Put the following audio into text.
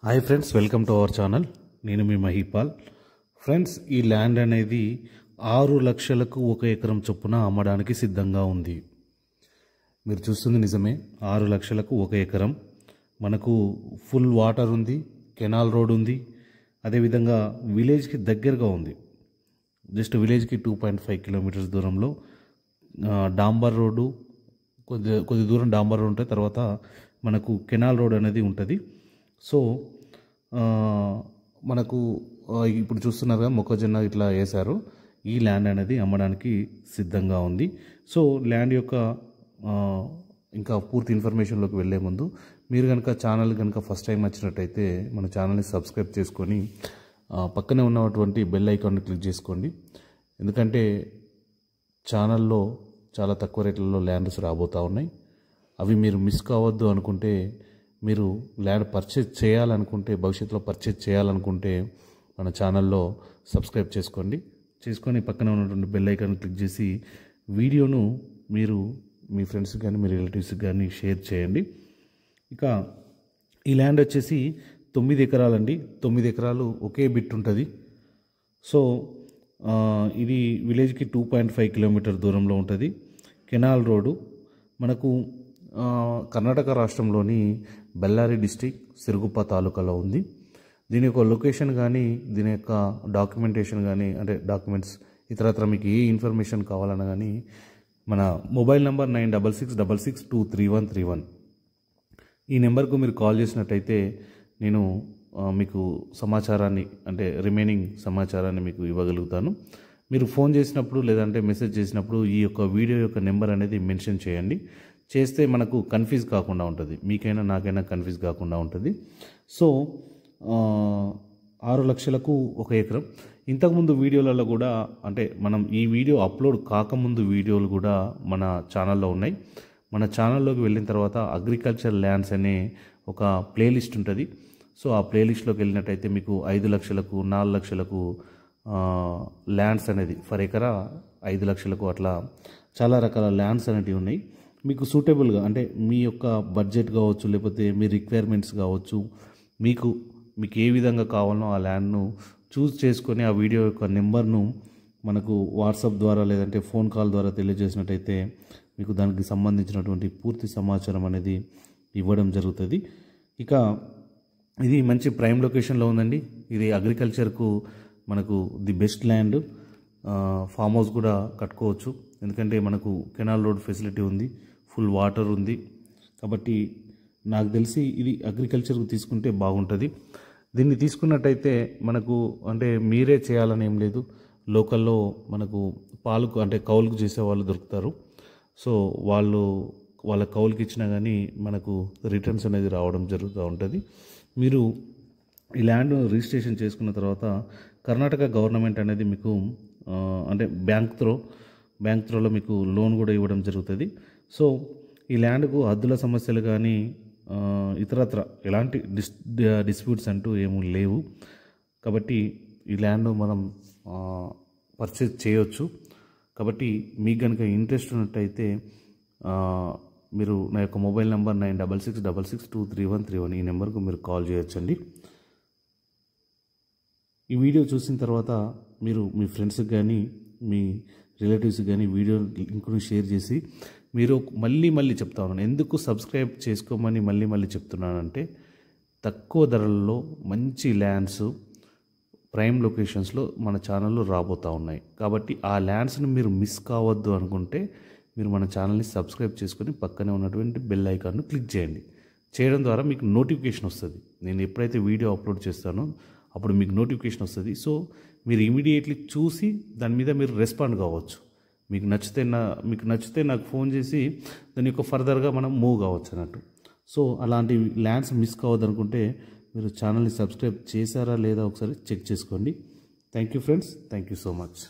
Hi friends, welcome to our channel. నేను మీ Mahipal. Friends, ఈ land అనేది 6 లక్షలకు 1 ఎకరం చొప్పున అమ్మడానికి సిద్ధంగా ఉంది. మీరు చూస్తుంది నిజమే, 6 లక్షలకు 1 ఎకరం. మనకు ఫుల్ వాటర్ ఉంది, కెనాల్ రోడ్ ఉంది, అదేవిధంగా విలేజ్కి దగ్గరగా ఉంది. జస్ట్ విలేజ్కి 2.5 కిలోమీటర్స్ దూరంలో డాంబర్ రోడ్డు, కొద్ది దూరం డాంబర్ రోడ్ ఉంటుంది, తర్వాత మనకు కెనాల్ రోడ్ అనేది ఉంటుంది. సో మనకు ఇప్పుడు చూస్తున్నారుగా మొక్కజొన్న ఇట్లా వేశారు. ఈ ల్యాండ్ అనేది అమ్మడానికి సిద్ధంగా ఉంది. సో ల్యాండ్ యొక్క ఇంకా పూర్తి ఇన్ఫర్మేషన్లోకి వెళ్ళే ముందు మీరు కనుక ఛానల్ ఫస్ట్ టైం వచ్చినట్టయితే మన ఛానల్ని సబ్స్క్రైబ్ చేసుకొని పక్కనే ఉన్నటువంటి బెల్ ఐకాన్ని క్లిక్ చేసుకోండి. ఎందుకంటే ఛానల్లో చాలా తక్కువ రేట్లలో ల్యాండ్స్ రాబోతూ ఉన్నాయి. అవి మీరు మిస్ కావద్దు అనుకుంటే, మీరు ల్యాండ్ పర్చేజ్ చేయాలనుకుంటే, భవిష్యత్తులో పర్చేజ్ చేయాలనుకుంటే మన ఛానల్లో సబ్స్క్రైబ్ చేసుకొని పక్కన ఉన్నటువంటి బెల్ ఐకాన్ క్లిక్ చేసి వీడియోను మీరు మీ ఫ్రెండ్స్కి కానీ మీ రిలేటివ్స్కి కానీ షేర్ చేయండి. ఇక ఈ ల్యాండ్ వచ్చేసి 9 ఎకరాలండి. 9 ఎకరాలు ఒకే బిట్ ఉంటుంది. సో ఇది విలేజ్కి 2.5 కిలోమీటర్ దూరంలో ఉంటుంది. కెనాల్ రోడ్డు మనకు కర్ణాటక రాష్ట్రంలోని బెల్లారి డిస్టిక్ సిరుగుప్ప తాలూకాలో ఉంది. దీని యొక్క లొకేషన్ కానీ, దీని యొక్క డాక్యుమెంటేషన్ కానీ, అంటే డాక్యుమెంట్స్ ఇతరత్ర మీకు ఏ ఇన్ఫర్మేషన్ కావాలన్నా కానీ మన మొబైల్ నెంబర్ 9666623131 ఈ నెంబర్కు మీరు కాల్ చేసినట్టయితే నేను మీకు సమాచారాన్ని, అంటే రిమైనింగ్ సమాచారాన్ని మీకు ఇవ్వగలుగుతాను. మీరు ఫోన్ చేసినప్పుడు లేదంటే మెసేజ్ చేసినప్పుడు ఈ యొక్క వీడియో యొక్క నెంబర్ అనేది మెన్షన్ చేస్తే మనకు కన్ఫ్యూజ్ కాకుండా ఉంటుంది, మీకైనా నాకైనా కన్ఫ్యూజ్ కాకుండా ఉంటుంది. సో 6 లక్షలకు 1 ఎకరం. ఇంతకుముందు వీడియోలలో కూడా, అంటే మనం ఈ వీడియో అప్లోడ్ కాకముందు వీడియోలు కూడా మన ఛానల్లో ఉన్నాయి. మన ఛానల్లోకి వెళ్ళిన తర్వాత అగ్రికల్చర్ ల్యాండ్స్ అనే ఒక ప్లేలిస్ట్ ఉంటుంది. సో ఆ ప్లేలిస్ట్లోకి వెళ్ళినట్టయితే మీకు 5 లక్షలకు 4 లక్షలకు ల్యాండ్స్ అనేది ఫర్ ఎకరా 5 లక్షలకు అట్లా చాలా రకాల ల్యాండ్స్ అనేటివి ఉన్నాయి. మీకు సూటబుల్గా, అంటే మీ యొక్క బడ్జెట్ కావచ్చు, లేకపోతే మీ రిక్వైర్మెంట్స్ కావచ్చు, మీకు ఏ విధంగా కావాలనో ఆ ల్యాండ్ను చూస్ చేసుకొని ఆ వీడియో యొక్క నెంబర్ను మనకు వాట్సాప్ ద్వారా లేదంటే ఫోన్ కాల్ ద్వారా తెలియజేసినట్టయితే మీకు దానికి సంబంధించినటువంటి పూర్తి సమాచారం అనేది ఇవ్వడం జరుగుతుంది. ఇక ఇది మంచి ప్రైమ్ లొకేషన్లో ఉందండి. ఇది అగ్రికల్చర్కు మనకు the best land. Farm house కూడా కట్టుకోవచ్చు, ఎందుకంటే మనకు కెనాల్ రోడ్ ఫెసిలిటీ ఉంది, ఫుల్ వాటర్ ఉంది. కాబట్టి నాకు తెలిసి ఇది అగ్రికల్చర్కు తీసుకుంటే బాగుంటుంది. దీన్ని తీసుకున్నట్టయితే మనకు, అంటే మీరే చేయాలని ఏం లేదు, లోకల్లో మనకు పాలకు, అంటే కౌలుకు చేసే వాళ్ళు దొరుకుతారు. సో వాళ్ళ కౌలుకి ఇచ్చినా కానీ మనకు రిటర్న్స్ అనేది రావడం జరుగుతూ ఉంటుంది. మీరు ఈ ల్యాండ్ రిజిస్ట్రేషన్ చేసుకున్న తర్వాత కర్ణాటక గవర్నమెంట్ అనేది మీకు, అంటే బ్యాంక్ త్రోలో మీకు లోన్ కూడా ఇవ్వడం జరుగుతుంది. సో ఈ ల్యాండ్కు హద్దుల సమస్యలు కానీ ఇతరత్ర ఎలాంటి డిస్ప్యూట్స్ అంటూ ఏమీ లేవు. కాబట్టి ఈ ల్యాండ్ మనం పర్చేజ్ చేయొచ్చు. కాబట్టి మీకు కనుక ఇంట్రెస్ట్ ఉన్నట్టయితే మీరు నా యొక్క మొబైల్ నెంబర్ 9666623131 ఈ నెంబర్కు మీరు కాల్ చేయొచ్చండి. ఈ వీడియో చూసిన తర్వాత మీరు మీ ఫ్రెండ్స్కి కానీ మీ రిలేటివ్స్కి కానీ వీడియో లింక్ను షేర్ చేసి, మీరు మళ్ళీ చెప్తా ఉన్నాను, ఎందుకు సబ్స్క్రైబ్ చేసుకోమని మళ్ళీ చెప్తున్నానంటే, తక్కువ ధరలలో మంచి ల్యాండ్స్ ప్రైమ్ లొకేషన్స్లో మన ఛానల్లో రాబోతూ ఉన్నాయి. కాబట్టి ఆ ల్యాండ్స్ని మీరు మిస్ కావద్దు అనుకుంటే మీరు మన ఛానల్ని సబ్స్క్రైబ్ చేసుకొని పక్కనే ఉన్నటువంటి బెల్ ఐకాన్ను క్లిక్ చేయండి. చేయడం ద్వారా మీకు నోటిఫికేషన్ వస్తుంది. నేను ఎప్పుడైతే వీడియో అప్లోడ్ చేస్తానో అప్పుడు మీకు నోటిఫికేషన్ వస్తుంది. సో మీరు ఇమీడియట్లీ చూసి దాని మీద మీరు రెస్పాండ్ కావచ్చు. మీకు నచ్చితే నాకు ఫోన్ చేసి దాని యొక్క ఫర్దర్గా మనం మూవ్ కావచ్చు అన్నట్టు. సో అలాంటి ల్యాండ్స్ మిస్ కావద్దు అనుకుంటే మీరు ఛానల్ని సబ్స్క్రైబ్ చేశారా లేదా ఒకసారి చెక్ చేసుకోండి. Thank you friends, thank you so much.